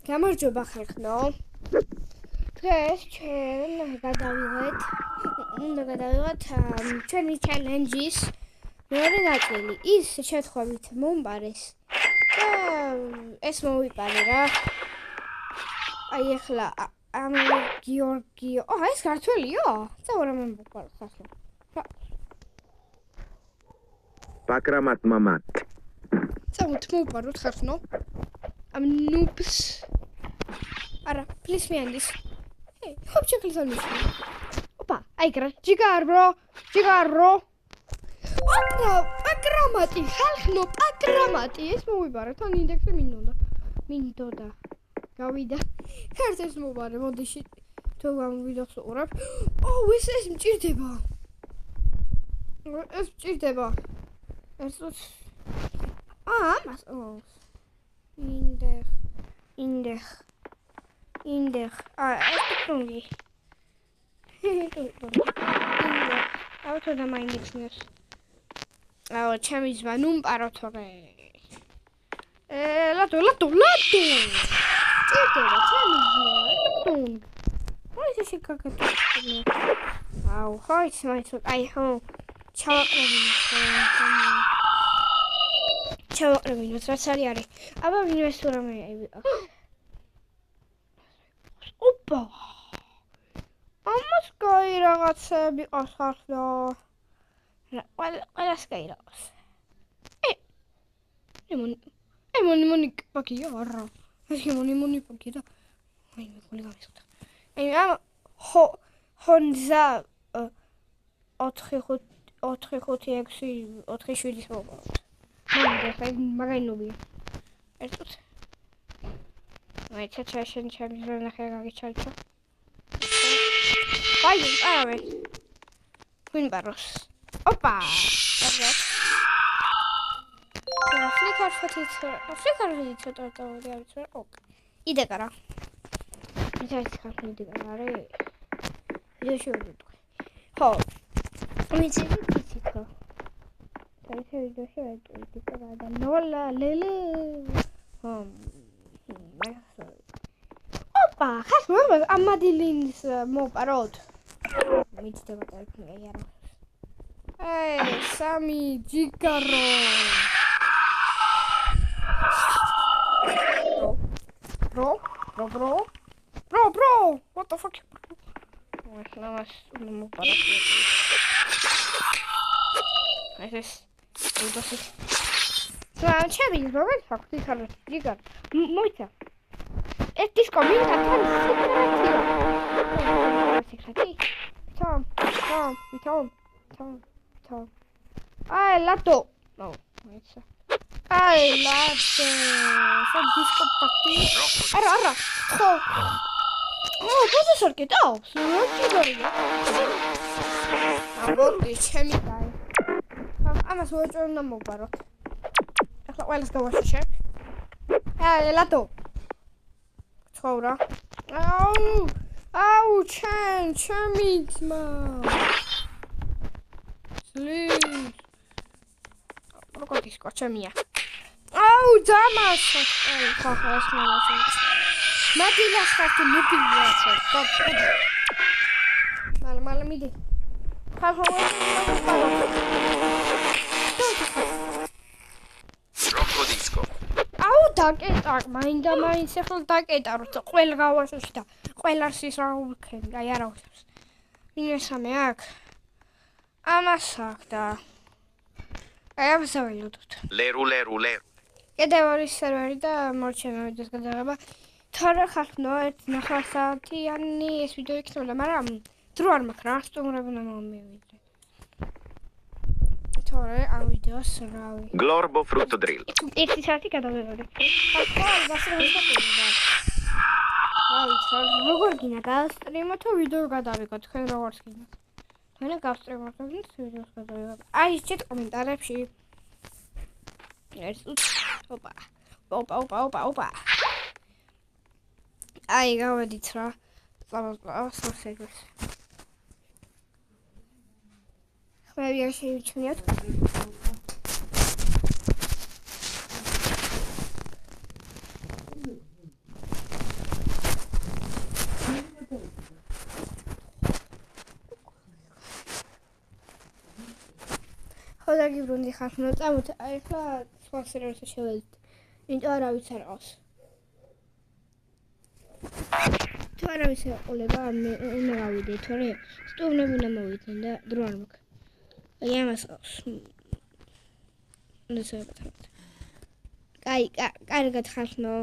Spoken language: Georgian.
გამარჯობა ხალხო. დღეს ჩვენ უნდა გადავიღოთ ჩვენი ჩელენჯის მეორე ნაწილი. ის შეთხობით მომბარეს და ეს მოვიპარე რა. აი ახლა ამ გიორგიო. ეს ქართველია? წავრა მე მოვყარ ხალხო. Pakramat mamat. წავთ მოვყაროთ ხალხო. I'm noobs. Ara, please me and this. Hey, hope check this on me. Opa, I got Gigaro. Opa, Pagramati. Halno, Pagramati. Es mobile. Ton index Mintoda. Gavida. Cartes mobile. What the shit? To one video so up. Oh, this is Chirteba. It's Chirteba. It's what. Mas. Oh. Indig. Estungi. Auto da mai niks. Chemis vanum parotore. Lato. Chitera, chemis. What is this kakatu? Wow, it's nice. I hope. ჩავაყრებინოთ რაც არის. აბა ვინმეს თუ რამე ოპა ამას კაი რაღაცები ყავს ხალხო. ყველას კაი რაღაც. მონი პაკია არა. ეს მონი პაკია და აი მე გული გამისხდა. ამ ჰონზა 4-5-6-4-7 მოვყავთ. მაგაინობი. ერთუთ. ჩაჩაშენ ჩემზე ნახე გაგიჩალჩო. არავე. ვინ ბაროს? ოპა. ფლიკარფათით ცოტა არის. ოკ. იდეკარა. ისეთი ხალხი იდეკარა არის. ვიდეოში ვიდეო. ხო. ვიცი თქო. This video here is Nola Lele. Opa, has remember Amadilins moparot. Meets the water. Hey, Sammy Gigaro. Bro. What the fuck? ჩემი როგორ ფაქტი ხარ ჯიგარ მოიცა ეს დისკო მინდა თომ აი ლატო ნო მოიცა აი ლატო ეს დისკო ფაქტი არა ხო პროფესორ კეთავს ჯიგარი აბოდი ჩემი დაი ამას ვეჭერ უნდა მოვყაროთ. ახლა ყველას გავაშიშებ. აი, ლატო. ცხოვრა. აუ, ჩემი ძმა. სლის. როგორ ისკო ჩემია. აუ, დამასო. ხა, ეს მომაშენ. მაგილას ხარტი მიგიაცა. მალე მიდი. ხახო. Rocodisco. აუ დაკეტა, მაინდა-მაინც ახლა დაკეტა, როცა ყველა გავაშოში და ყველას ის რა უქენ, აი არა უსწრებს. მინესამე აქ. ამას აქ და აი ამას ავიდოთ. Leru. კიდევ არის სერვერი და მორჩენა ვიდეოს გადაღება. თორე ხალხო, 9 საათიანი ეს ვიდეო იქნება, მაგრამ დრო არ მაქვს რა, სტუმრები უნდა მომივიდე. თორე ამ ვიდეოს რავი. Glorbo frutto drill. 1 საათი გადავიღე. ახლა გასწრებია. როგორ გინდა გავსტრიმო თუ ვიდეო გადავიღო თქვენ როგორ გინდა. თქვენ გავსტრიმოთ ვიდეოს გადავიღო. აი შეჭ კომენტარებში. ოპა. აი გავედით რა. სავსეგოს. ხმები არ შევიჩნიოთ. ყავდა გიბრუნდი ხალხო წამოთ აი ხა სხვა სერვერზე შევედით იმიტომ არავის არ ყავს თუ არავის ეყოლება მე უნდა გავიდე თორე სტუმრები უნდა მოვიდნენ და დრო არ მაქვს აი ამას ყავს უნდა შევებთ კაი კარგად ხალხო